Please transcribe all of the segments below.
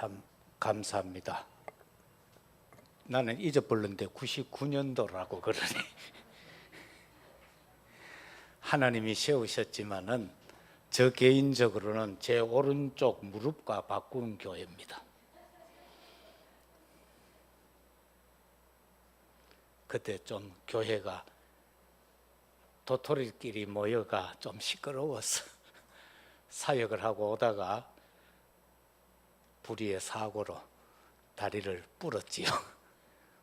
참 감사합니다. 나는 잊어버렸는데 99년도라고 그러네. 하나님이 세우셨지만은 저 개인적으로는 제 오른쪽 무릎과 바꾼 교회입니다. 그때 좀 교회가 도토리끼리 모여가 좀 시끄러워서 사역을 하고 오다가 불의의 사고로 다리를 부렀지요.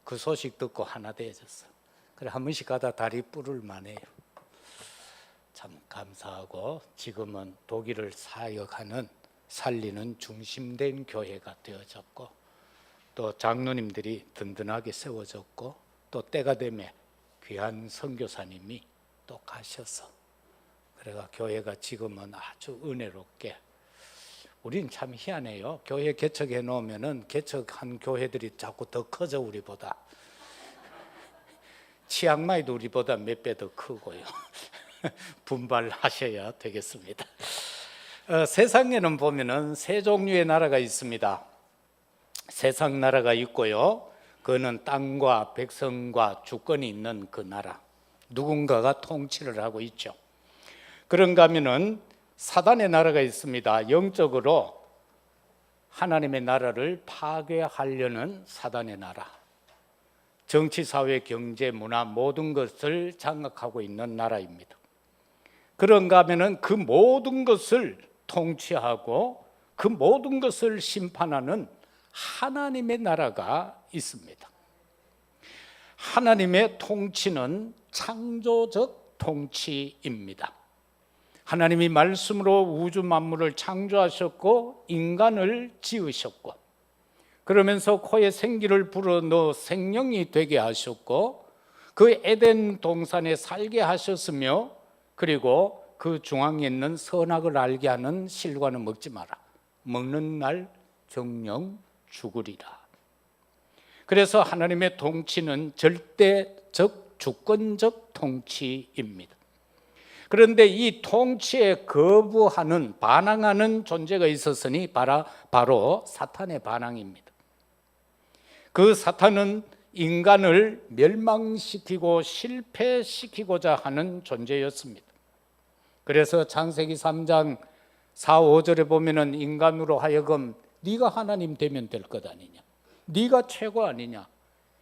그 소식 듣고 하나 되어졌어. 그래 한 번씩 가다 다리 부를 만해요. 참 감사하고 지금은 독일을 사역하는 살리는 중심된 교회가 되어졌고 또 장로님들이 든든하게 세워졌고 또 때가 되면 귀한 선교사님이 또 가셔서 그래가 교회가 지금은 아주 은혜롭게 우린 참 희한해요. 교회 개척해 놓으면은 개척한 교회들이 자꾸 더 커져 우리보다. 치앙마이도 우리보다 몇 배 더 크고요. 분발하셔야 되겠습니다. 세상에는 보면은 세 종류의 나라가 있습니다. 세상 나라가 있고요. 그거는 땅과 백성과 주권이 있는 그 나라. 누군가가 통치를 하고 있죠. 그런가 하면은 사단의 나라가 있습니다. 영적으로 하나님의 나라를 파괴하려는 사단의 나라. 정치, 사회, 경제, 문화 모든 것을 장악하고 있는 나라입니다. 그런가 하면은 그 모든 것을 통치하고 그 모든 것을 심판하는 하나님의 나라가 있습니다. 하나님의 통치는 창조적 통치입니다. 하나님이 말씀으로 우주 만물을 창조하셨고 인간을 지으셨고 그러면서 코에 생기를 불어넣어 생명이 되게 하셨고 그 에덴 동산에 살게 하셨으며 그리고 그 중앙에 있는 선악을 알게 하는 실과는 먹지 마라. 먹는 날 정령 죽으리라. 그래서 하나님의 통치는 절대적 주권적 통치입니다. 그런데 이 통치에 거부하는 반항하는 존재가 있었으니 바로 사탄의 반항입니다. 그 사탄은 인간을 멸망시키고 실패시키고자 하는 존재였습니다. 그래서 창세기 3장 4, 5절에 보면은 인간으로 하여금 네가 하나님 되면 될 것 아니냐, 네가 최고 아니냐,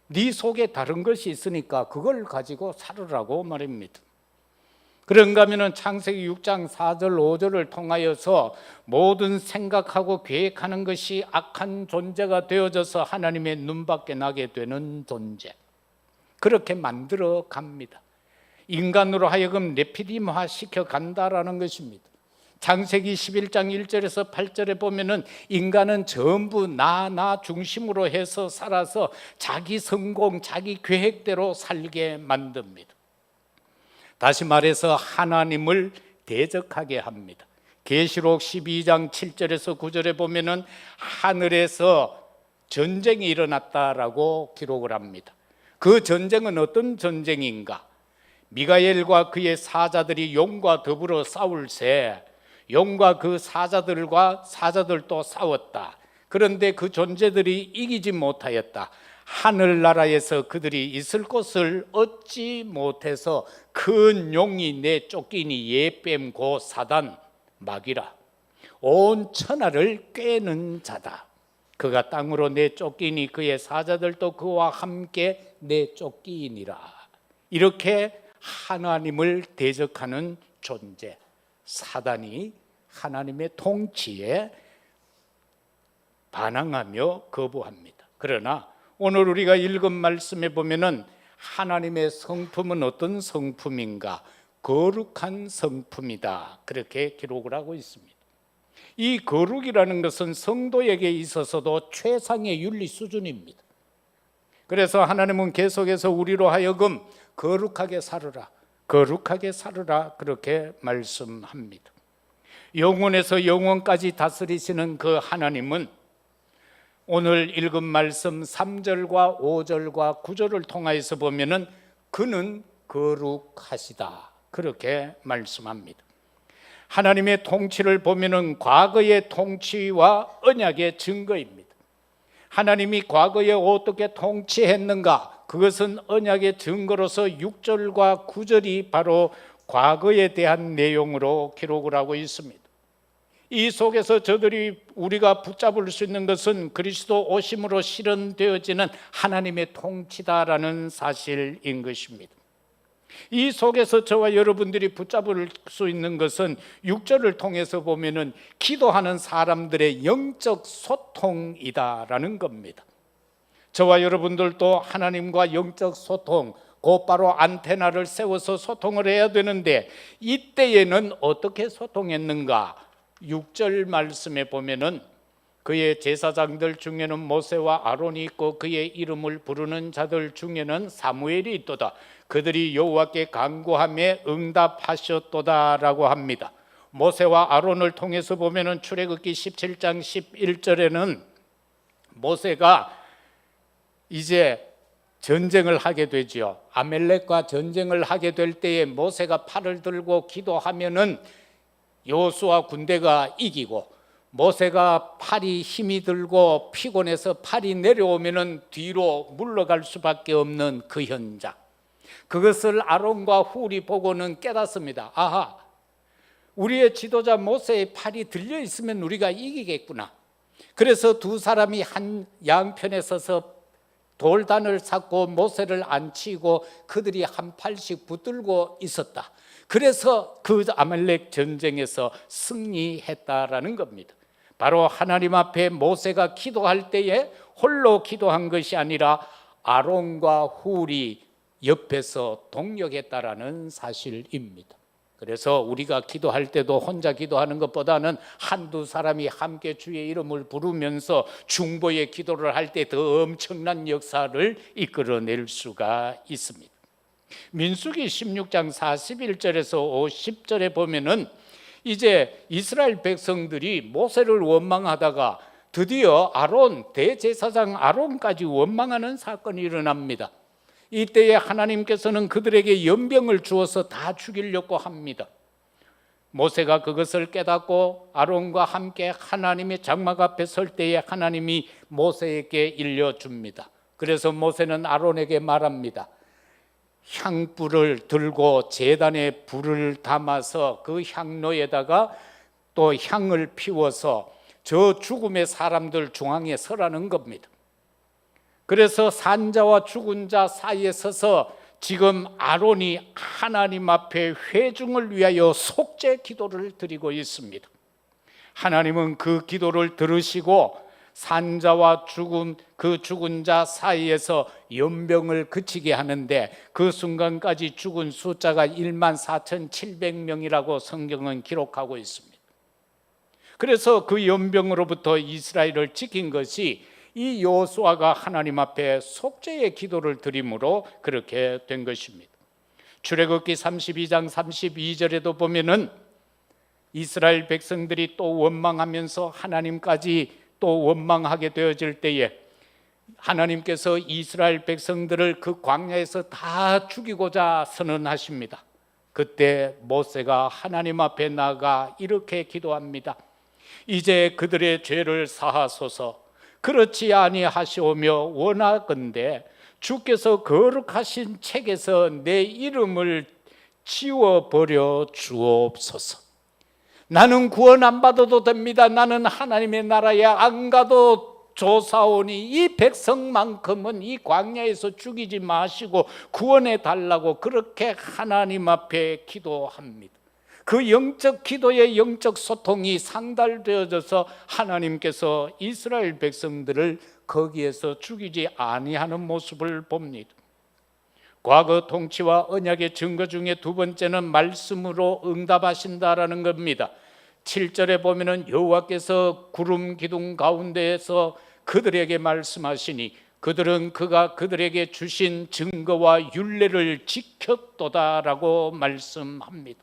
네 속에 다른 것이 있으니까 그걸 가지고 살으라고 말입니다. 그런가 하면 창세기 6장 4절 5절을 통하여서 모든 생각하고 계획하는 것이 악한 존재가 되어져서 하나님의 눈밖에 나게 되는 존재, 그렇게 만들어 갑니다. 인간으로 하여금 네피림화 시켜 간다라는 것입니다. 창세기 11장 1절에서 8절에 보면은 인간은 전부 나 중심으로 해서 살아서 자기 성공, 자기 계획대로 살게 만듭니다. 다시 말해서 하나님을 대적하게 합니다. 계시록 12장 7절에서 9절에 보면은 하늘에서 전쟁이 일어났다라고 기록을 합니다. 그 전쟁은 어떤 전쟁인가? 미가엘과 그의 사자들이 용과 더불어 싸울새 용과 그 사자들과 사자들도 싸웠다. 그런데 그 존재들이 이기지 못하였다. 하늘나라에서 그들이 있을 곳을 얻지 못해서 큰 용이 내쫓기니 예뱀 고 사단 마귀라. 온 천하를 꿰는 자다. 그가 땅으로 내쫓기니 그의 사자들도 그와 함께 내쫓기니라. 이렇게 하나님을 대적하는 존재 사단이 하나님의 통치에 반항하며 거부합니다. 그러나 오늘 우리가 읽은 말씀에 보면은 하나님의 성품은 어떤 성품인가? 거룩한 성품이다. 그렇게 기록을 하고 있습니다. 이 거룩이라는 것은 성도에게 있어서도 최상의 윤리 수준입니다. 그래서 하나님은 계속해서 우리로 하여금 거룩하게 살으라, 거룩하게 살으라 그렇게 말씀합니다. 영원에서 영원까지 다스리시는 그 하나님은 오늘 읽은 말씀 3절과 5절과 9절을 통하여서 보면은 그는 거룩하시다 그렇게 말씀합니다. 하나님의 통치를 보면은 과거의 통치와 언약의 증거입니다. 하나님이 과거에 어떻게 통치했는가, 그것은 언약의 증거로서 6절과 9절이 바로 과거에 대한 내용으로 기록을 하고 있습니다. 이 속에서 우리가 붙잡을 수 있는 것은 그리스도 오심으로 실현되어지는 하나님의 통치다라는 사실인 것입니다. 이 속에서 저와 여러분들이 붙잡을 수 있는 것은 6절을 통해서 보면은 기도하는 사람들의 영적 소통이다라는 겁니다. 저와 여러분들도 하나님과 영적 소통, 곧바로 안테나를 세워서 소통을 해야 되는데, 이때에는 어떻게 소통했는가? 6절 말씀에 보면은 그의 제사장들 중에는 모세와 아론이 있고 그의 이름을 부르는 자들 중에는 사무엘이 있도다. 그들이 여호와께 간구하며 응답하셨도다라고 합니다. 모세와 아론을 통해서 보면은 출애굽기 17장 11절에는 모세가 이제 전쟁을 하게 되죠. 아멜렉과 전쟁을 하게 될 때에 모세가 팔을 들고 기도하면은 여호수아 군대가 이기고, 모세가 팔이 힘이 들고 피곤해서 팔이 내려오면은 뒤로 물러갈 수밖에 없는 그 현장, 그것을 아론과 훌이 보고는 깨닫습니다. 아하, 우리의 지도자 모세의 팔이 들려 있으면 우리가 이기겠구나. 그래서 두 사람이 한 양편에 서서 돌단을 쌓고 모세를 앉히고 그들이 한 팔씩 붙들고 있었다. 그래서 그 아말렉 전쟁에서 승리했다라는 겁니다. 바로 하나님 앞에 모세가 기도할 때에 홀로 기도한 것이 아니라 아론과 훌이 옆에서 동력했다라는 사실입니다. 그래서 우리가 기도할 때도 혼자 기도하는 것보다는 한두 사람이 함께 주의 이름을 부르면서 중보의 기도를 할 때 더 엄청난 역사를 이끌어낼 수가 있습니다. 민수기 16장 41절에서 50절에 보면은 이제 이스라엘 백성들이 모세를 원망하다가 드디어 아론, 대제사장 아론까지 원망하는 사건이 일어납니다. 이때에 하나님께서는 그들에게 연병을 주어서 다 죽이려고 합니다. 모세가 그것을 깨닫고 아론과 함께 하나님의 장막 앞에 설 때에 하나님이 모세에게 일려줍니다. 그래서 모세는 아론에게 말합니다. 향불을 들고 제단에 불을 담아서 그 향로에다가 또 향을 피워서 저 죽음의 사람들 중앙에 서라는 겁니다. 그래서 산자와 죽은 자 사이에 서서 지금 아론이 하나님 앞에 회중을 위하여 속죄 기도를 드리고 있습니다. 하나님은 그 기도를 들으시고 산자와 죽은 자 사이에서 연병을 그치게 하는데, 그 순간까지 죽은 숫자가 14,700명이라고 성경은 기록하고 있습니다. 그래서 그 연병으로부터 이스라엘을 지킨 것이 이 여호수아가 하나님 앞에 속죄의 기도를 드림으로 그렇게 된 것입니다. 출애굽기 32장 32절에도 보면은 이스라엘 백성들이 또 원망하면서 하나님까지 또 원망하게 되어질 때에 하나님께서 이스라엘 백성들을 그 광야에서 다 죽이고자 선언하십니다. 그때 모세가 하나님 앞에 나가 이렇게 기도합니다. 이제 그들의 죄를 사하소서. 그렇지 아니하시오며 원하건대 주께서 거룩하신 책에서 내 이름을 지워버려 주옵소서. 나는 구원 안 받아도 됩니다. 나는 하나님의 나라에 안 가도 조사오니 이 백성만큼은 이 광야에서 죽이지 마시고 구원해 달라고 그렇게 하나님 앞에 기도합니다. 그 영적 기도의 영적 소통이 상달되어져서 하나님께서 이스라엘 백성들을 거기에서 죽이지 아니하는 모습을 봅니다. 과거 통치와 언약의 증거 중에 두 번째는 말씀으로 응답하신다라는 겁니다. 7절에 보면은 여호와께서 구름 기둥 가운데에서 그들에게 말씀하시니 그들은 그가 그들에게 주신 증거와 율례를 지켰도다라고 말씀합니다.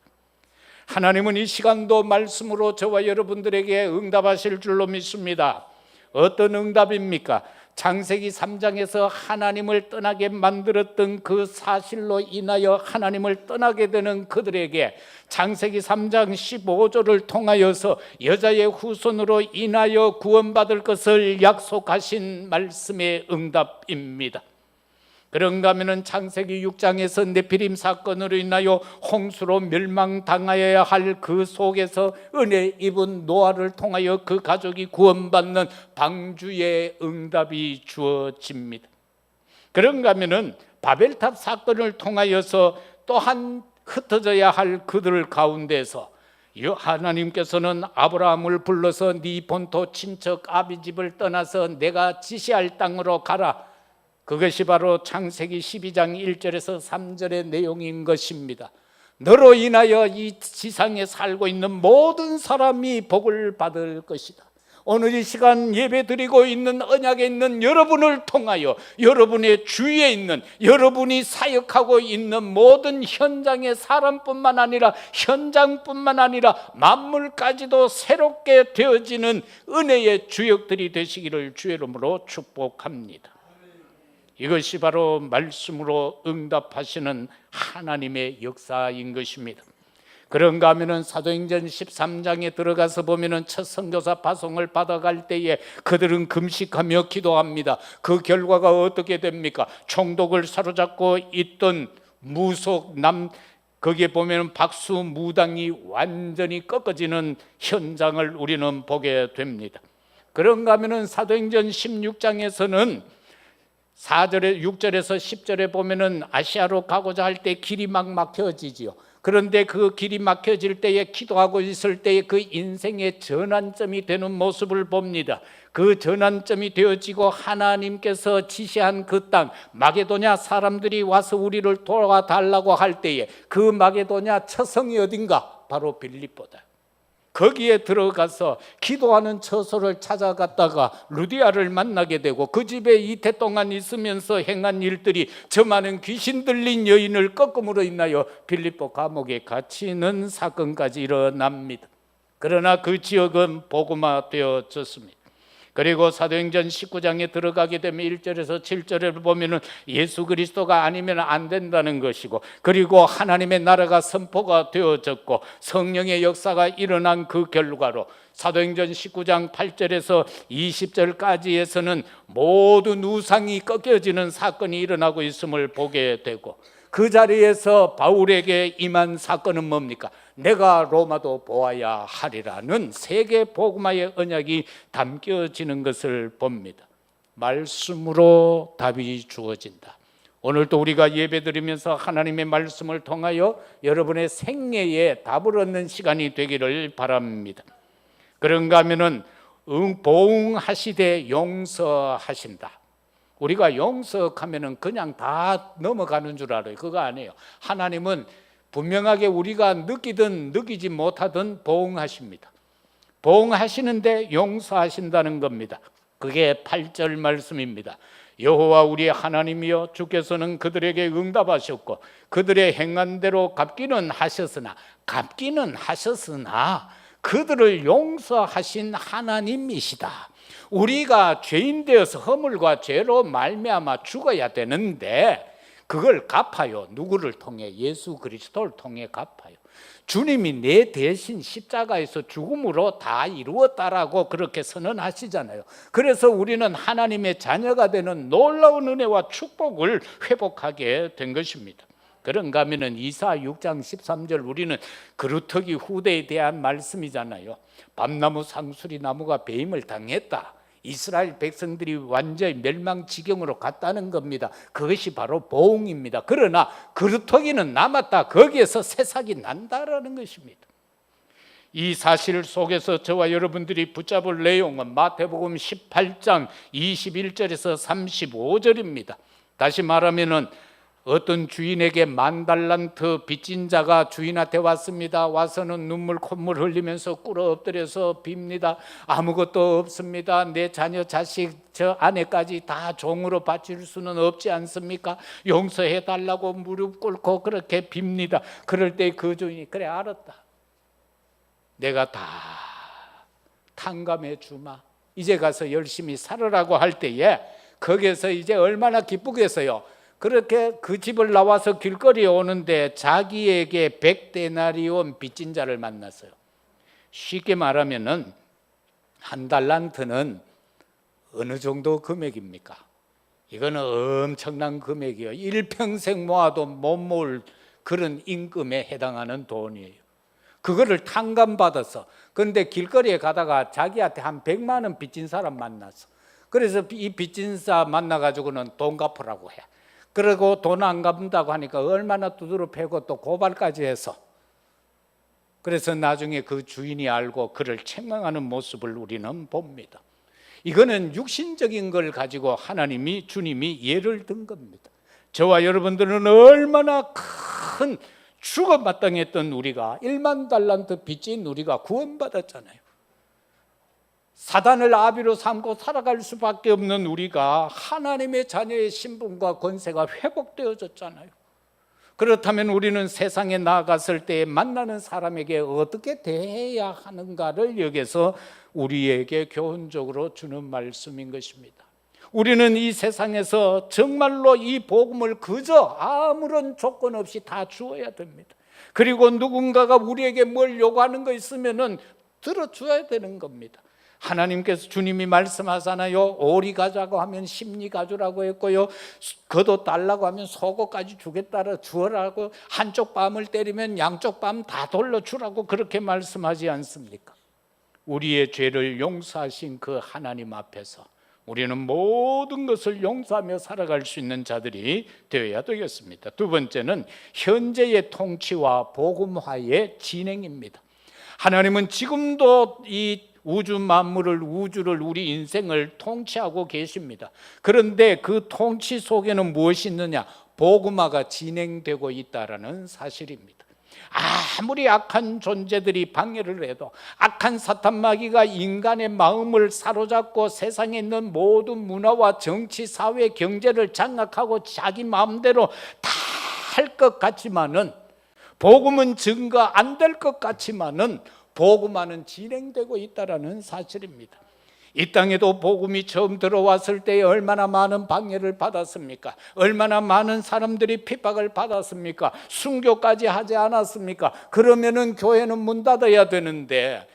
하나님은 이 시간도 말씀으로 저와 여러분들에게 응답하실 줄로 믿습니다. 어떤 응답입니까? 창세기 3장에서 하나님을 떠나게 만들었던 그 사실로 인하여 하나님을 떠나게 되는 그들에게 창세기 3장 15절을 통하여서 여자의 후손으로 인하여 구원받을 것을 약속하신 말씀의 응답입니다. 그런가 하면 창세기 6장에서 네피림 사건으로 인하여 홍수로 멸망당하여야 할 그 속에서 은혜 입은 노아를 통하여 그 가족이 구원받는 방주의 응답이 주어집니다. 그런가 하면 바벨탑 사건을 통하여서 또한 흩어져야 할 그들 가운데서 하나님께서는 아브라함을 불러서 네 본토 친척 아비집을 떠나서 내가 지시할 땅으로 가라. 그것이 바로 창세기 12장 1절에서 3절의 내용인 것입니다. 너로 인하여 이 지상에 살고 있는 모든 사람이 복을 받을 것이다. 오늘 이 시간 예배드리고 있는 언약에 있는 여러분을 통하여 여러분의 주위에 있는 여러분이 사역하고 있는 모든 현장의 사람뿐만 아니라 현장뿐만 아니라 만물까지도 새롭게 되어지는 은혜의 주역들이 되시기를 주의 이름으로 축복합니다. 이것이 바로 말씀으로 응답하시는 하나님의 역사인 것입니다. 그런가 하면은 사도행전 13장에 들어가서 보면은 첫 선교사 파송을 받아갈 때에 그들은 금식하며 기도합니다. 그 결과가 어떻게 됩니까? 총독을 사로잡고 있던 무속남, 거기에 보면은 박수 무당이 완전히 꺾어지는 현장을 우리는 보게 됩니다. 그런가 하면은 사도행전 16장에서는 4절에 6절에서 10절에 보면은 아시아로 가고자 할 때 길이 막 막혀지지요. 그런데 그 길이 막혀질 때에 기도하고 있을 때에 그 인생의 전환점이 되는 모습을 봅니다. 그 전환점이 되어지고 하나님께서 지시한 그 땅 마게도냐 사람들이 와서 우리를 도와달라고 할 때에 그 마게도냐 처성이 어딘가? 바로 빌립보다. 거기에 들어가서 기도하는 처소를 찾아갔다가 루디아를 만나게 되고 그 집에 이태 동안 있으면서 행한 일들이 저 많은 귀신 들린 여인을 꺾음으로 인하여 빌립보 감옥에 갇히는 사건까지 일어납니다. 그러나 그 지역은 복음화되어졌습니다. 그리고 사도행전 19장에 들어가게 되면 1절에서 7절을 보면은 예수 그리스도가 아니면 안 된다는 것이고, 그리고 하나님의 나라가 선포가 되어졌고 성령의 역사가 일어난 그 결과로 사도행전 19장 8절에서 20절까지에서는 모든 우상이 꺾여지는 사건이 일어나고 있음을 보게 되고, 그 자리에서 바울에게 임한 사건은 뭡니까? 내가 로마도 보아야 하리라는 세계 복음화의 언약이 담겨지는 것을 봅니다. 말씀으로 답이 주어진다. 오늘도 우리가 예배드리면서 하나님의 말씀을 통하여 여러분의 생애에 답을 얻는 시간이 되기를 바랍니다. 그런가 하면은 보응하시되 용서하신다. 우리가 용서하면은 그냥 다 넘어가는 줄 알아요. 그거 아니에요. 하나님은 분명하게 우리가 느끼든 느끼지 못하든 보응하십니다. 보응하시는데 용서하신다는 겁니다. 그게 8절 말씀입니다. 여호와 우리의 하나님이여, 주께서는 그들에게 응답하셨고 그들의 행한 대로 갚기는 하셨으나 그들을 용서하신 하나님이시다. 우리가 죄인 되어서 허물과 죄로 말미암아 죽어야 되는데 그걸 갚아요. 누구를 통해? 예수 그리스도를 통해 갚아요. 주님이 내 대신 십자가에서 죽음으로 다 이루었다라고 그렇게 선언하시잖아요. 그래서 우리는 하나님의 자녀가 되는 놀라운 은혜와 축복을 회복하게 된 것입니다. 그런가 하면은 이사 6장 13절, 우리는 그루터기 후대에 대한 말씀이잖아요. 밤나무 상수리 나무가 배임을 당했다. 이스라엘 백성들이 완전히 멸망 지경으로 갔다는 겁니다. 그것이 바로 보응입니다. 그러나 그루터기는 남았다. 거기에서 새싹이 난다라는 것입니다. 이 사실 속에서 저와 여러분들이 붙잡을 내용은 마태복음 18장 21절에서 35절입니다. 다시 말하면은 어떤 주인에게 10,000달란트 빚진 자가 주인한테 왔습니다. 와서는 눈물 콧물 흘리면서 꿇어 엎드려서 빕니다. 아무것도 없습니다. 내 자녀 자식 저 아내까지 다 종으로 바칠 수는 없지 않습니까? 용서해 달라고 무릎 꿇고 그렇게 빕니다. 그럴 때 그 주인이 그래 알았다. 내가 다 탕감해 주마. 이제 가서 열심히 살으라고 할 때에 거기에서 이제 얼마나 기쁘겠어요. 그렇게 그 집을 나와서 길거리에 오는데 자기에게 100데나리온 빚진 자를 만났어요. 쉽게 말하면은 한 달란트는 어느 정도 금액입니까? 이거는 엄청난 금액이에요. 일평생 모아도 못 모을 그런 임금에 해당하는 돈이에요. 그거를 탕감받아서, 그런데 길거리에 가다가 자기한테 한 100만 원 빚진 사람 만났어. 그래서 이 빚진 사 만나가지고는 돈 갚으라고 해. 그리고 돈 안 갚는다고 하니까 얼마나 두드러 패고 또 고발까지 해서, 그래서 나중에 그 주인이 알고 그를 책망하는 모습을 우리는 봅니다. 이거는 육신적인 걸 가지고 하나님이, 주님이 예를 든 겁니다. 저와 여러분들은 얼마나 큰 죽어마땅했던 우리가, 1만 달란트 빚진 우리가 구원받았잖아요. 사단을 아비로 삼고 살아갈 수밖에 없는 우리가 하나님의 자녀의 신분과 권세가 회복되어졌잖아요. 그렇다면 우리는 세상에 나아갔을 때 만나는 사람에게 어떻게 대해야 하는가를 여기서 우리에게 교훈적으로 주는 말씀인 것입니다. 우리는 이 세상에서 정말로 이 복음을 그저 아무런 조건 없이 다 주어야 됩니다. 그리고 누군가가 우리에게 뭘 요구하는 거 있으면은 들어줘야 되는 겁니다. 하나님께서, 주님이 말씀하잖아요. 오리 가자고 하면 심리 가주라고 했고요, 겉옷 달라고 하면 속옷까지 주겠다라 주어라고, 한쪽 뺨을 때리면 양쪽 뺨 다 돌려주라고 그렇게 말씀하지 않습니까? 우리의 죄를 용서하신 그 하나님 앞에서 우리는 모든 것을 용서하며 살아갈 수 있는 자들이 되어야 되겠습니다. 두 번째는 현재의 통치와 복음화의 진행입니다. 하나님은 지금도 이 우주 만물을, 우주를, 우리 인생을 통치하고 계십니다. 그런데 그 통치 속에는 무엇이 있느냐? 복음화가 진행되고 있다는 사실입니다. 아무리 악한 존재들이 방해를 해도, 악한 사탄 마귀가 인간의 마음을 사로잡고 세상에 있는 모든 문화와 정치, 사회, 경제를 장악하고 자기 마음대로 다 할 것 같지만은, 복음은 증거 안 될 것 같지만은 복음화는 진행되고 있다는 사실입니다. 이 땅에도 복음이 처음 들어왔을 때 얼마나 많은 방해를 받았습니까? 얼마나 많은 사람들이 핍박을 받았습니까? 순교까지 하지 않았습니까? 그러면은 교회는 문 닫아야 되는데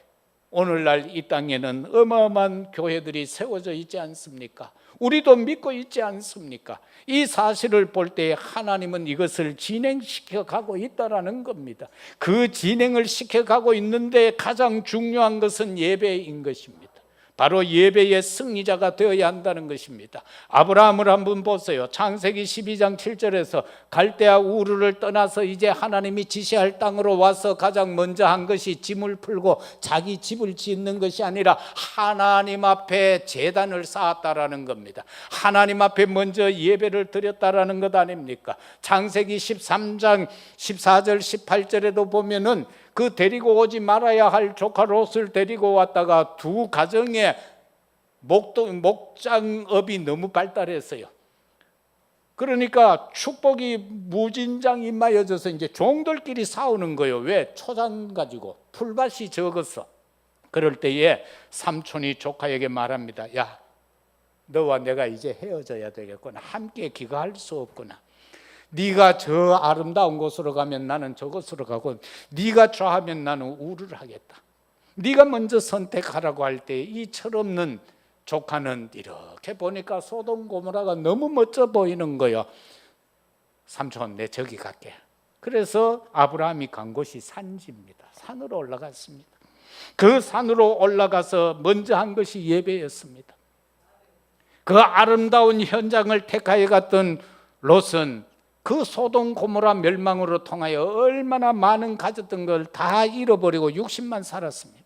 오늘날 이 땅에는 어마어마한 교회들이 세워져 있지 않습니까? 우리도 믿고 있지 않습니까? 이 사실을 볼 때 하나님은 이것을 진행시켜 가고 있다는 겁니다. 그 진행을 시켜가고 있는데 가장 중요한 것은 예배인 것입니다. 바로 예배의 승리자가 되어야 한다는 것입니다. 아브라함을 한번 보세요. 창세기 12장 7절에서 갈대아 우르를 떠나서 이제 하나님이 지시할 땅으로 와서 가장 먼저 한 것이 짐을 풀고 자기 집을 짓는 것이 아니라 하나님 앞에 제단을 쌓았다라는 겁니다. 하나님 앞에 먼저 예배를 드렸다라는 것 아닙니까? 창세기 13장 14절 18절에도 보면은 그 데리고 오지 말아야 할 조카 롯을 데리고 왔다가 두 가정의 목장업이 너무 발달했어요. 그러니까 축복이 무진장 임하여져서 이제 종들끼리 싸우는 거예요. 왜? 초장 가지고 풀밭이 적었어. 그럴 때에 삼촌이 조카에게 말합니다. 야, 너와 내가 이제 헤어져야 되겠구나. 함께 기거할 수 없구나. 네가 저 아름다운 곳으로 가면 나는 저곳으로 가고, 네가 좋아하면 나는 우를 하겠다. 네가 먼저 선택하라고 할 때 이 철없는 조카는 이렇게 보니까 소돔 고모라가 너무 멋져 보이는 거예요. 삼촌, 내 저기 갈게. 그래서 아브라함이 간 곳이 산지입니다. 산으로 올라갔습니다. 그 산으로 올라가서 먼저 한 것이 예배였습니다. 그 아름다운 현장을 택하여 갔던 롯은 그 소돔 고모라 멸망으로 통하여 얼마나 많은 가졌던 걸 다 잃어버리고 60만 살았습니다.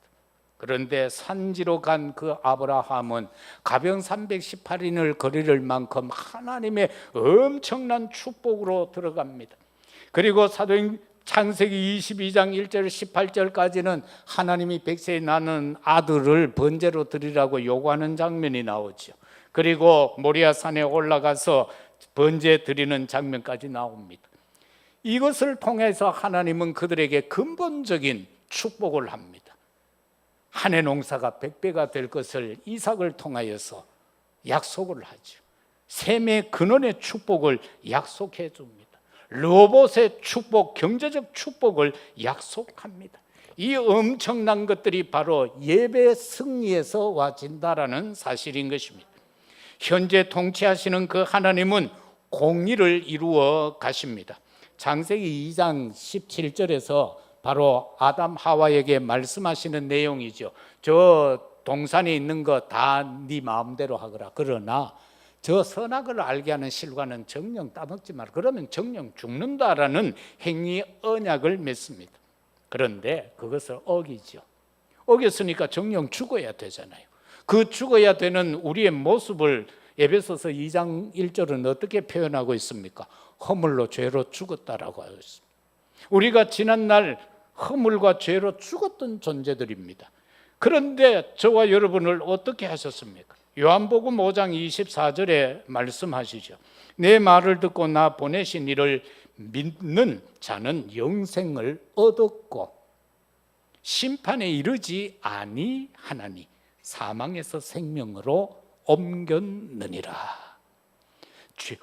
그런데 산지로 간 그 아브라함은 가병 318인을 거리를 만큼 하나님의 엄청난 축복으로 들어갑니다. 그리고 사도행 창세기 22장 1절 18절까지는 하나님이 백세에 나는 아들을 번제로 드리라고 요구하는 장면이 나오죠. 그리고 모리아산에 올라가서 번제 드리는 장면까지 나옵니다. 이것을 통해서 하나님은 그들에게 근본적인 축복을 합니다. 한 해 농사가 100배가 될 것을 이삭을 통하여서 약속을 하죠. 셈의 근원의 축복을 약속해 줍니다. 로봇의 축복, 경제적 축복을 약속합니다. 이 엄청난 것들이 바로 예배 승리에서 와진다라는 사실인 것입니다. 현재 통치하시는 그 하나님은 공의를 이루어 가십니다. 창세기 2장 17절에서 바로 아담 하와에게 말씀하시는 내용이죠. 저 동산에 있는 거 다 네 마음대로 하거라. 그러나 저 선악을 알게 하는 실과는 정령 따먹지 마라. 그러면 정령 죽는다라는 행위 언약을 맺습니다. 그런데 그것을 어기죠. 어겼으니까 정령 죽어야 되잖아요. 그 죽어야 되는 우리의 모습을 에베소서 2장 1절은 어떻게 표현하고 있습니까? 허물로 죄로 죽었다라고 하고 있습니다. 우리가 지난날 허물과 죄로 죽었던 존재들입니다. 그런데 저와 여러분을 어떻게 하셨습니까? 요한복음 5장 24절에 말씀하시죠. 내 말을 듣고 나 보내신 이를 믿는 자는 영생을 얻었고 심판에 이르지 아니하나니 사망에서 생명으로 옮겼느니라.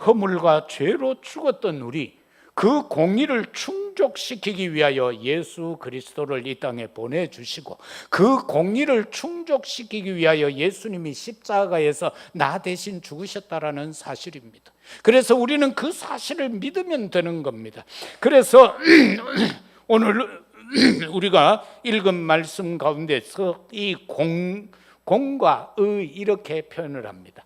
허물과 죄로 죽었던 우리, 그 공의를 충족시키기 위하여 예수 그리스도를 이 땅에 보내주시고 그 공의를 충족시키기 위하여 예수님이 십자가에서 나 대신 죽으셨다라는 사실입니다. 그래서 우리는 그 사실을 믿으면 되는 겁니다. 그래서 오늘 우리가 읽은 말씀 가운데서 이 공과 의 이렇게 표현을 합니다.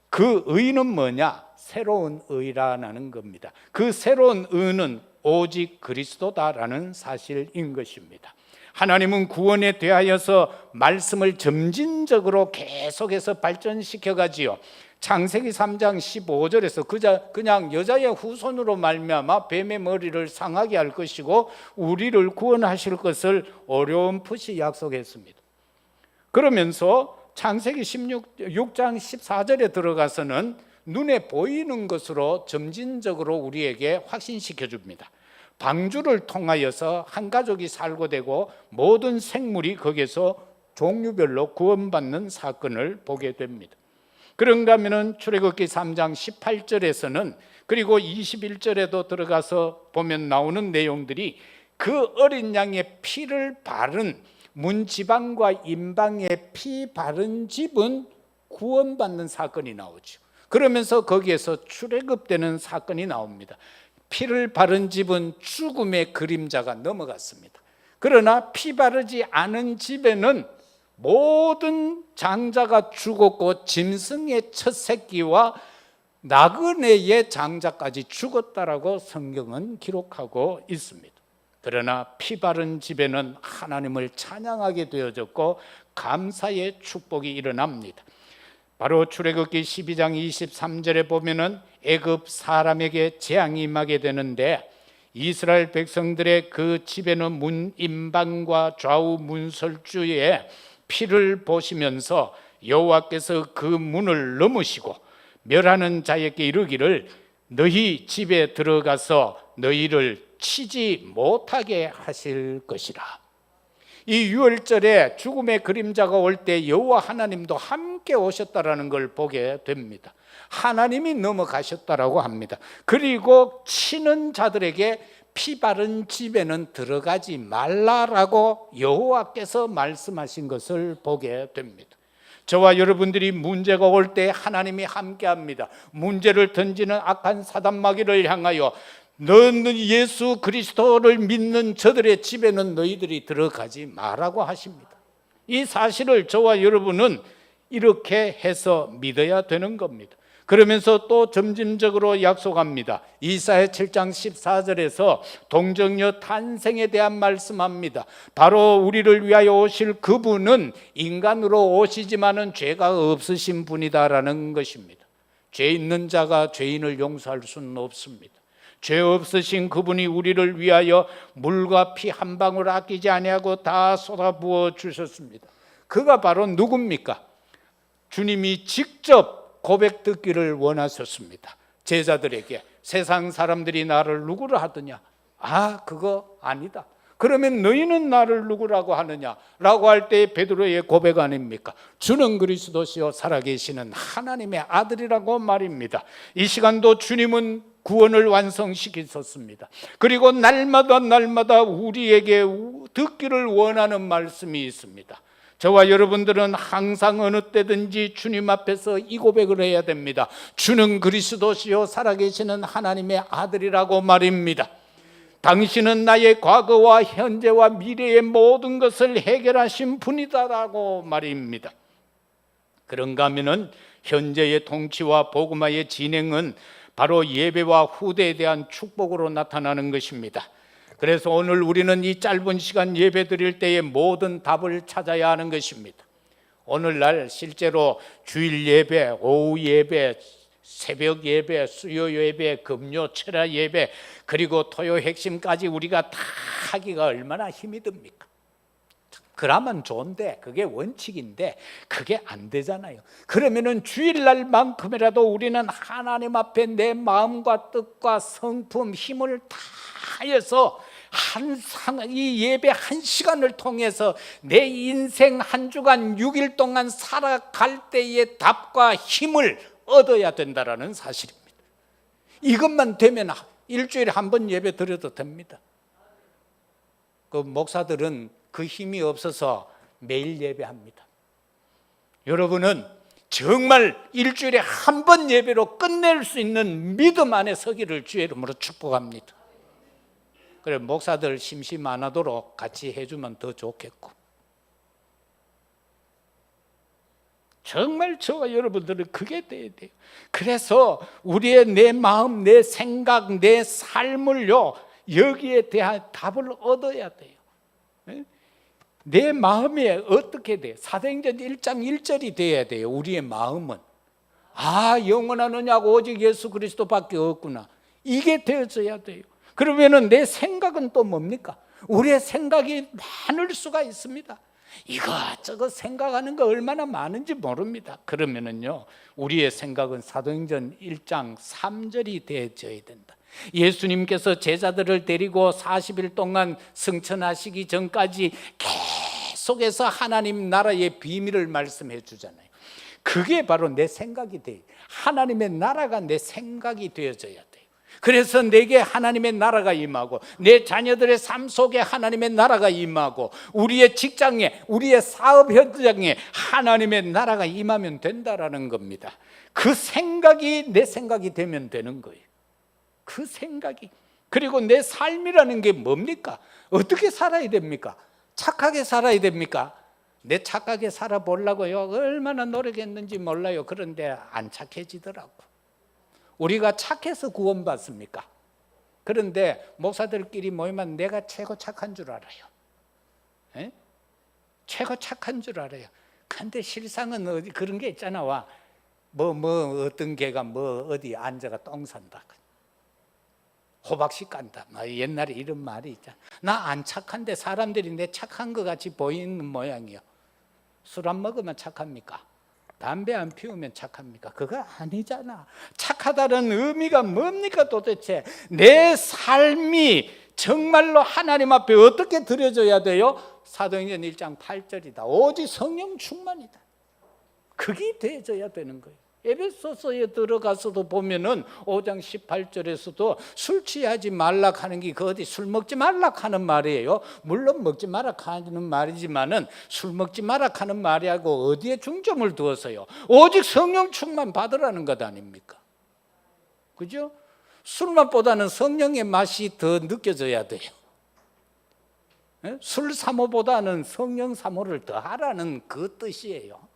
그 의는 뭐냐? 새로운 의라는 겁니다. 그 새로운 의는 오직 그리스도다라는 사실인 것입니다. 하나님은 구원에 대하여서 말씀을 점진적으로 계속해서 발전시켜 가지요. 창세기 3장 15절에서 그냥 여자의 후손으로 말미암아 뱀의 머리를 상하게 할 것이고 우리를 구원하실 것을 어렴풋이 약속했습니다. 그러면서 창세기 6장 14절에 들어가서는 눈에 보이는 것으로 점진적으로 우리에게 확신시켜 줍니다. 방주를 통하여서 한 가족이 살고 되고 모든 생물이 거기서 종류별로 구원받는 사건을 보게 됩니다. 그런가 하면 출애굽기 3장 18절에서는 그리고 21절에도 들어가서 보면 나오는 내용들이 그 어린 양의 피를 바른 문지방과 임방의 피 바른 집은 구원받는 사건이 나오죠. 그러면서 거기에서 출애굽되는 사건이 나옵니다. 피를 바른 집은 죽음의 그림자가 넘어갔습니다. 그러나 피 바르지 않은 집에는 모든 장자가 죽었고 짐승의 첫 새끼와 나그네의 장자까지 죽었다라고 성경은 기록하고 있습니다. 그러나 피 바른 집에는 하나님을 찬양하게 되어졌고 감사의 축복이 일어납니다. 바로 출애굽기 12장 23절에 보면은 애굽 사람에게 재앙이 임하게 되는데 이스라엘 백성들의 그 집에는 문 임방과 좌우 문설주에 피를 보시면서 여호와께서 그 문을 넘으시고 멸하는 자에게 이르기를 너희 집에 들어가서 너희를 치지 못하게 하실 것이라. 이 유월절에 죽음의 그림자가 올 때 여호와 하나님도 함께 오셨다라는 걸 보게 됩니다. 하나님이 넘어가셨다라고 합니다. 그리고 치는 자들에게 피 바른 집에는 들어가지 말라라고 여호와께서 말씀하신 것을 보게 됩니다. 저와 여러분들이 문제가 올 때 하나님이 함께합니다. 문제를 던지는 악한 사단마귀를 향하여 너는 예수 그리스도를 믿는 저들의 집에는 너희들이 들어가지 마라고 하십니다. 이 사실을 저와 여러분은 이렇게 해서 믿어야 되는 겁니다. 그러면서 또 점진적으로 약속합니다. 이사야 7장 14절에서 동정녀 탄생에 대한 말씀합니다. 바로 우리를 위하여 오실 그분은 인간으로 오시지만은 죄가 없으신 분이다라는 것입니다. 죄 있는 자가 죄인을 용서할 수는 없습니다. 죄 없으신 그분이 우리를 위하여 물과 피 한 방울 아끼지 아니하고 다 쏟아부어 주셨습니다. 그가 바로 누굽니까? 주님이 직접 고백 듣기를 원하셨습니다. 제자들에게 세상 사람들이 나를 누구를 하더냐? 그거 아니다. 그러면 너희는 나를 누구라고 하느냐? 라고 할 때 베드로의 고백 아닙니까? 주는 그리스도시요 살아계시는 하나님의 아들이라고 말입니다. 이 시간도 주님은 구원을 완성시키셨습니다. 그리고 날마다 우리에게 듣기를 원하는 말씀이 있습니다. 저와 여러분들은 항상 어느 때든지 주님 앞에서 이 고백을 해야 됩니다. 주는 그리스도시요 살아계시는 하나님의 아들이라고 말입니다. 당신은 나의 과거와 현재와 미래의 모든 것을 해결하신 분이다라고 말입니다. 그런가 하면은 현재의 통치와 복음화의 진행은 바로 예배와 후대에 대한 축복으로 나타나는 것입니다. 그래서 오늘 우리는 이 짧은 시간 예배 드릴 때에 모든 답을 찾아야 하는 것입니다. 오늘날 실제로 주일 예배, 오후 예배, 새벽 예배, 수요 예배, 금요 철야 예배, 그리고 토요 핵심까지 우리가 다 하기가 얼마나 힘이 듭니까? 그러면 좋은데 그게 원칙인데 그게 안 되잖아요. 그러면은 주일날만큼이라도 우리는 하나님 앞에 내 마음과 뜻과 성품, 힘을 다해서 이 예배 한 시간을 통해서 내 인생 한 주간 6일 동안 살아갈 때의 답과 힘을 얻어야 된다라는 사실입니다. 이것만 되면 일주일에 한 번 예배 드려도 됩니다. 그 목사들은 그 힘이 없어서 매일 예배합니다. 여러분은 정말 일주일에 한 번 예배로 끝낼 수 있는 믿음 안에 서기를 주의 이름으로 축복합니다. 그래 목사들 심심 안 하도록 같이 해주면 더 좋겠고, 정말 저와 여러분들은 그게 돼야 돼요. 그래서 우리의 내 마음, 내 생각, 내 삶을요 여기에 대한 답을 얻어야 돼요. 내 마음이 어떻게 돼? 사도행전 1장 1절이 돼야 돼요. 우리의 마음은 영원한 언약 오직 예수 그리스도밖에 없구나, 이게 되어져야 돼요. 그러면은 내 생각은 또 뭡니까? 우리의 생각이 많을 수가 있습니다. 이것저것 생각하는 거 얼마나 많은지 모릅니다. 그러면은요 우리의 생각은 사도행전 1장 3절이 되어져야 된다. 예수님께서 제자들을 데리고 40일 동안 승천하시기 전까지 계속해서 하나님 나라의 비밀을 말씀해 주잖아요. 그게 바로 내 생각이 돼요. 하나님의 나라가 내 생각이 되어져야 돼요. 그래서 내게 하나님의 나라가 임하고, 내 자녀들의 삶 속에 하나님의 나라가 임하고, 우리의 직장에, 우리의 사업 현장에 하나님의 나라가 임하면 된다라는 겁니다. 그 생각이 내 생각이 되면 되는 거예요. 그 생각이. 그리고 내 삶이라는 게 뭡니까? 어떻게 살아야 됩니까? 착하게 살아야 됩니까? 내 착하게 살아보려고요 얼마나 노력했는지 몰라요. 그런데 안 착해지더라고. 우리가 착해서 구원받습니까? 그런데 목사들끼리 모이면 내가 최고 착한 줄 알아요. 에? 최고 착한 줄 알아요. 근데 실상은 어디 그런 게 있잖아. 어떤 개가 어디 앉아가 똥 산다, 호박씨 깐다, 옛날에 이런 말이 있잖아. 나 안 착한데 사람들이 내 착한 것 같이 보이는 모양이요. 술 안 먹으면 착합니까? 담배 안 피우면 착합니까? 그거 아니잖아. 착하다는 의미가 뭡니까 도대체? 내 삶이 정말로 하나님 앞에 어떻게 드려져야 돼요? 사도행전 1장 8절이다. 오직 성령 충만이다. 그게 되어져야 되는 거예요. 에베소서에 들어가서도 보면은 5장 18절에서도 술 취하지 말라 하는 게 어디 술 먹지 말라 하는 말이에요. 물론 먹지 말라 하는 말이지만은 술 먹지 말라 하는 말이하고 어디에 중점을 두어서요? 오직 성령 충만 받으라는 것 아닙니까? 그죠? 술 맛보다는 성령의 맛이 더 느껴져야 돼요. 술 사모보다는 성령 사모를 더 하라는 그 뜻이에요.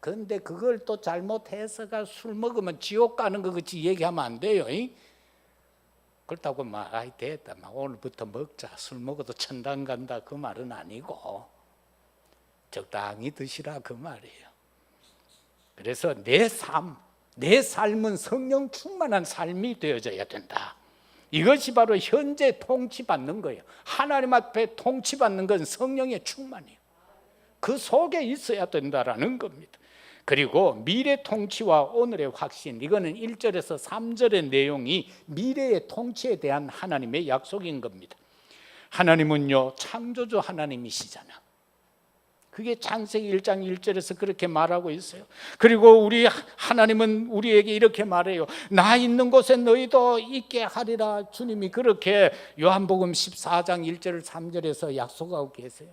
그런데 그걸 또 잘못해서가 술 먹으면 지옥 가는 것 같이 얘기하면 안 돼요. 그렇다고 됐다, 오늘부터 먹자, 술 먹어도 천당 간다, 그 말은 아니고 적당히 드시라 그 말이에요. 그래서 내 삶은 성령 충만한 삶이 되어져야 된다. 이것이 바로 현재 통치받는 거예요. 하나님 앞에 통치받는 건 성령의 충만이에요. 그 속에 있어야 된다라는 겁니다. 그리고 미래 통치와 오늘의 확신, 이거는 1절에서 3절의 내용이 미래의 통치에 대한 하나님의 약속인 겁니다. 하나님은요 창조주 하나님이시잖아. 그게 창세기 1장 1절에서 그렇게 말하고 있어요. 그리고 우리 하나님은 우리에게 이렇게 말해요. 나 있는 곳에 너희도 있게 하리라. 주님이 그렇게 요한복음 14장 1절 3절에서 약속하고 계세요.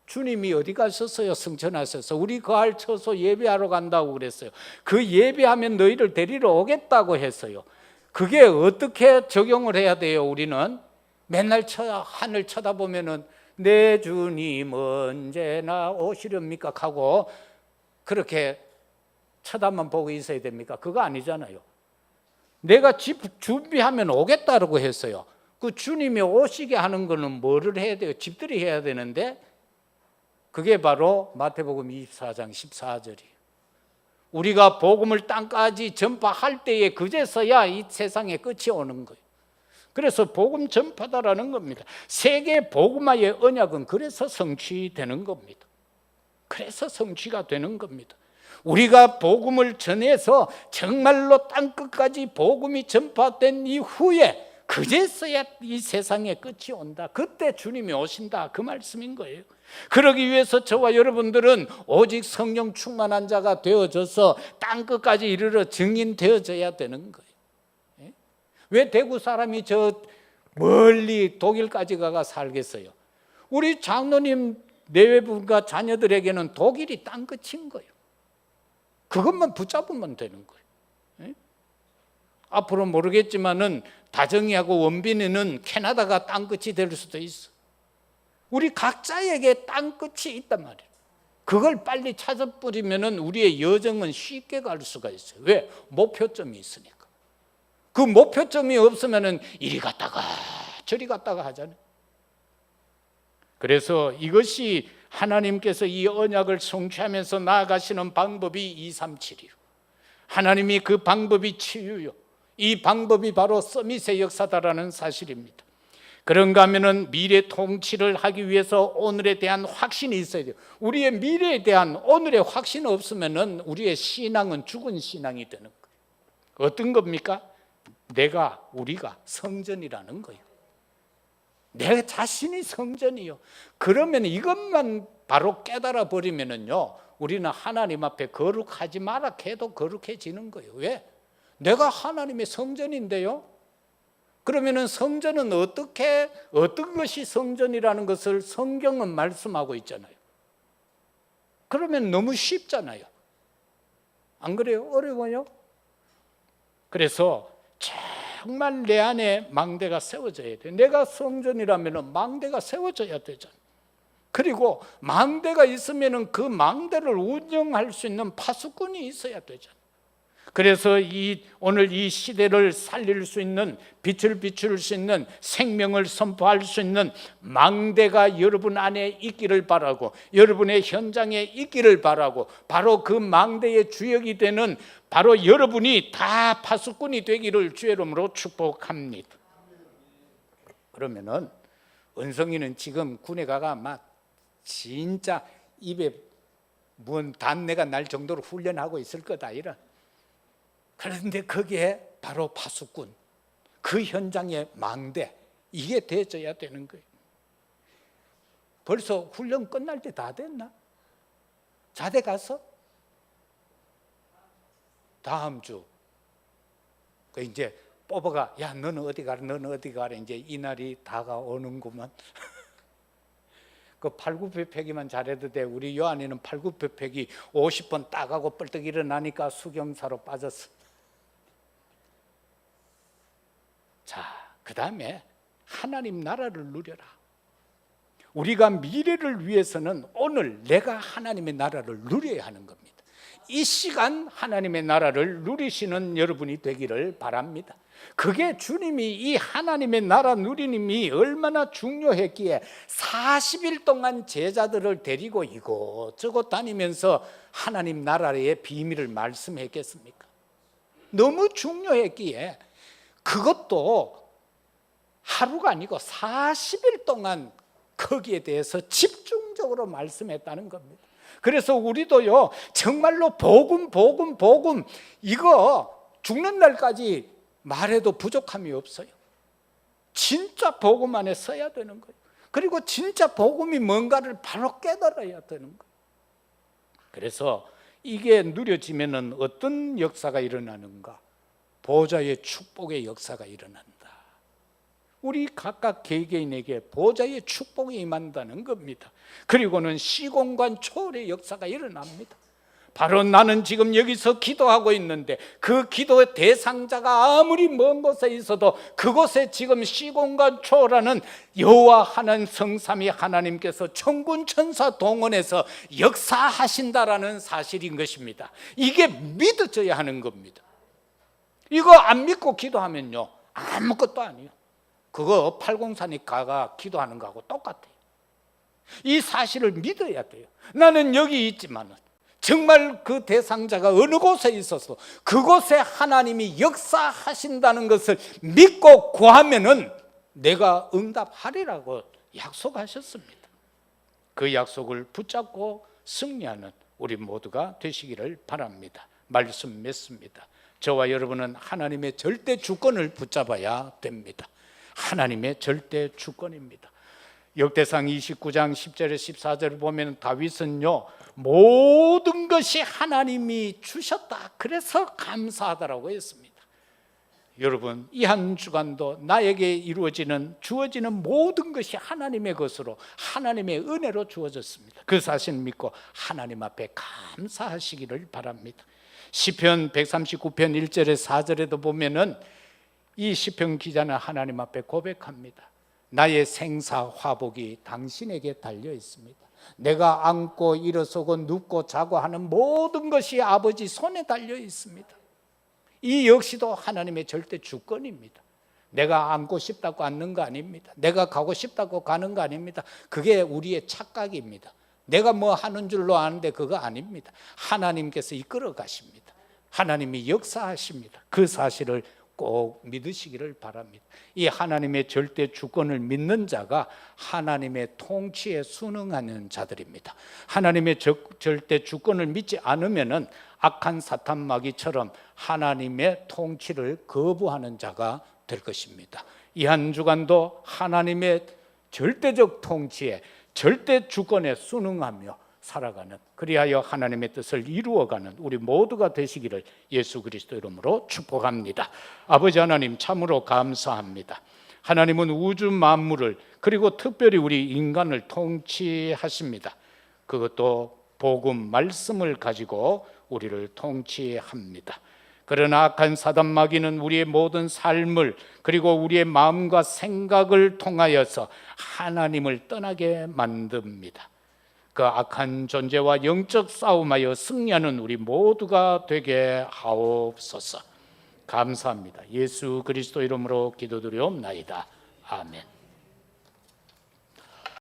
주님이 어디 가셨어요? 성천하셔서 우리 거할 처소 예배하러 간다고 그랬어요. 그 예배하면 너희를 데리러 오겠다고 했어요. 그게 어떻게 적용을 해야 돼요? 우리는 맨날 하늘 쳐다보면은 내 주님 언제나 오시렵니까? 하고 그렇게 쳐다만 보고 있어야 됩니까? 그거 아니잖아요. 내가 집 준비하면 오겠다라고 했어요. 그 주님이 오시게 하는 거는 뭐를 해야 돼요? 집들이 해야 되는데 그게 바로 마태복음 24장 14절이에요. 우리가 복음을 땅까지 전파할 때에 그제서야 이 세상의 끝이 오는 거예요. 그래서 복음 전파다라는 겁니다. 세계 복음화의 언약은 그래서 성취되는 겁니다. 그래서 성취가 되는 겁니다. 우리가 복음을 전해서 정말로 땅끝까지 복음이 전파된 이후에 그제서야 이 세상의 끝이 온다. 그때 주님이 오신다. 그 말씀인 거예요. 그러기 위해서 저와 여러분들은 오직 성령 충만한 자가 되어져서 땅끝까지 이르러 증인되어져야 되는 거예요. 왜 대구 사람이 저 멀리 독일까지 가가 살겠어요? 우리 장로님 내외분과 자녀들에게는 독일이 땅끝인 거예요. 그것만 붙잡으면 되는 거예요. 앞으로 모르겠지만은 다정이하고 원빈이는 캐나다가 땅끝이 될 수도 있어. 우리 각자에게 땅끝이 있단 말이에요. 그걸 빨리 찾아버리면은 우리의 여정은 쉽게 갈 수가 있어요. 왜? 목표점이 있으니까. 그 목표점이 없으면은 이리 갔다가 저리 갔다가 하잖아요. 그래서 이것이 하나님께서 이 언약을 성취하면서 나아가시는 방법이 237이요. 하나님이 그 방법이 치유요. 이 방법이 바로 서밋의 역사다라는 사실입니다. 그런가 하면은 미래 통치를 하기 위해서 오늘에 대한 확신이 있어야 돼요. 우리의 미래에 대한 오늘의 확신 없으면은 우리의 신앙은 죽은 신앙이 되는 거예요. 어떤 겁니까? 우리가 성전이라는 거예요. 내 자신이 성전이요. 그러면 이것만 바로 깨달아 버리면은요, 우리는 하나님 앞에 거룩하지 마라 해도 거룩해지는 거예요. 왜? 내가 하나님의 성전인데요. 그러면은 성전은 어떤 것이 성전이라는 것을 성경은 말씀하고 있잖아요. 그러면 너무 쉽잖아요. 안 그래요? 어려워요? 그래서 정말 내 안에 망대가 세워져야 돼. 내가 성전이라면 망대가 세워져야 되잖아. 그리고 망대가 있으면 그 망대를 운영할 수 있는 파수꾼이 있어야 되잖아. 그래서 오늘 이 시대를 살릴 수 있는, 빛을 비출 수 있는, 생명을 선포할 수 있는 망대가 여러분 안에 있기를 바라고, 여러분의 현장에 있기를 바라고, 바로 그 망대의 주역이 되는 바로 여러분이 다 파수꾼이 되기를 주의 이름으로 축복합니다. 그러면은 은성이는 지금 군에 가가 막 진짜 입에 뭔 단내가 날 정도로 훈련하고 있을 거다 이런. 그런데 그게 바로 파수꾼, 그 현장의 망대, 이게 되어져야 되는 거예요. 벌써 훈련 끝날 때 다 됐나? 자대 가서? 다음 주 이제 뽑아가, 야 너는 어디 가라, 너는 어디 가라. 이제 이 날이 다가오는구만. 그 팔굽혀펴기만 잘해도 돼. 우리 요한이는 팔굽혀펴기 50번 따가고 뻘떡 일어나니까 수경사로 빠졌어. 자, 그 다음에 하나님 나라를 누려라. 우리가 미래를 위해서는 오늘 내가 하나님의 나라를 누려야 하는 겁니다. 이 시간 하나님의 나라를 누리시는 여러분이 되기를 바랍니다. 그게 주님이 이 하나님의 나라 누리님이 얼마나 중요했기에 40일 동안 제자들을 데리고 이곳저곳 다니면서 하나님 나라의 비밀을 말씀했겠습니까? 너무 중요했기에 그것도 하루가 아니고 40일 동안 거기에 대해서 집중적으로 말씀했다는 겁니다. 그래서 우리도요, 정말로 복음 이거 죽는 날까지 말해도 부족함이 없어요. 진짜 복음 안에 서야 되는 거예요. 그리고 진짜 복음이 뭔가를 바로 깨달아야 되는 거예요. 그래서 이게 누려지면은 어떤 역사가 일어나는가? 보좌의 축복의 역사가 일어난다. 우리 각각 개개인에게 보좌의 축복이 임한다는 겁니다. 그리고는 시공간 초월의 역사가 일어납니다. 바로 나는 지금 여기서 기도하고 있는데 그 기도의 대상자가 아무리 먼 곳에 있어도 그곳에 지금 시공간 초월하는 여호와 하나님 성삼위 하나님께서 천군 천사 동원해서 역사하신다라는 사실인 것입니다. 이게 믿어져야 하는 겁니다. 이거 안 믿고 기도하면요 아무것도 아니에요. 그거 팔공산이가가 기도하는 거하고 똑같아요. 이 사실을 믿어야 돼요. 나는 여기 있지만 정말 그 대상자가 어느 곳에 있어서 그곳에 하나님이 역사하신다는 것을 믿고 구하면은 내가 응답하리라고 약속하셨습니다. 그 약속을 붙잡고 승리하는 우리 모두가 되시기를 바랍니다. 말씀 맺습니다. 저와 여러분은 하나님의 절대 주권을 붙잡아야 됩니다. 하나님의 절대 주권입니다. 역대상 29장 10절에 14절을 보면 다윗은요 모든 것이 하나님이 주셨다 그래서 감사하다라고 했습니다. 여러분 이 한 주간도 나에게 주어지는 모든 것이 하나님의 것으로 하나님의 은혜로 주어졌습니다. 그 사실 믿고 하나님 앞에 감사하시기를 바랍니다. 시편 139편 1절에 4절에도 보면은 이 시편 기자는 하나님 앞에 고백합니다. 나의 생사 화복이 당신에게 달려 있습니다. 내가 앉고 일어서고 눕고 자고 하는 모든 것이 아버지 손에 달려 있습니다. 이 역시도 하나님의 절대 주권입니다. 내가 앉고 싶다고 앉는 거 아닙니다. 내가 가고 싶다고 가는 거 아닙니다. 그게 우리의 착각입니다. 내가 뭐 하는 줄로 아는데 그거 아닙니다. 하나님께서 이끌어 가십니다. 하나님이 역사하십니다. 그 사실을 꼭 믿으시기를 바랍니다. 이 하나님의 절대 주권을 믿는 자가 하나님의 통치에 순응하는 자들입니다. 하나님의 절대 주권을 믿지 않으면은 악한 사탄 마귀처럼 하나님의 통치를 거부하는 자가 될 것입니다. 이 한 주간도 하나님의 절대적 통치에 절대 주권에 순응하며 살아가는 그리하여 하나님의 뜻을 이루어가는 우리 모두가 되시기를 예수 그리스도 이름으로 축복합니다. 아버지 하나님 참으로 감사합니다. 하나님은 우주 만물을 그리고 특별히 우리 인간을 통치하십니다. 그것도 복음 말씀을 가지고 우리를 통치합니다. 그러나 악한 사단 마귀는 우리의 모든 삶을 그리고 우리의 마음과 생각을 통하여서 하나님을 떠나게 만듭니다. 그 악한 존재와 영적 싸움하여 승리하는 우리 모두가 되게 하옵소서. 감사합니다. 예수 그리스도 이름으로 기도드리옵나이다. 아멘.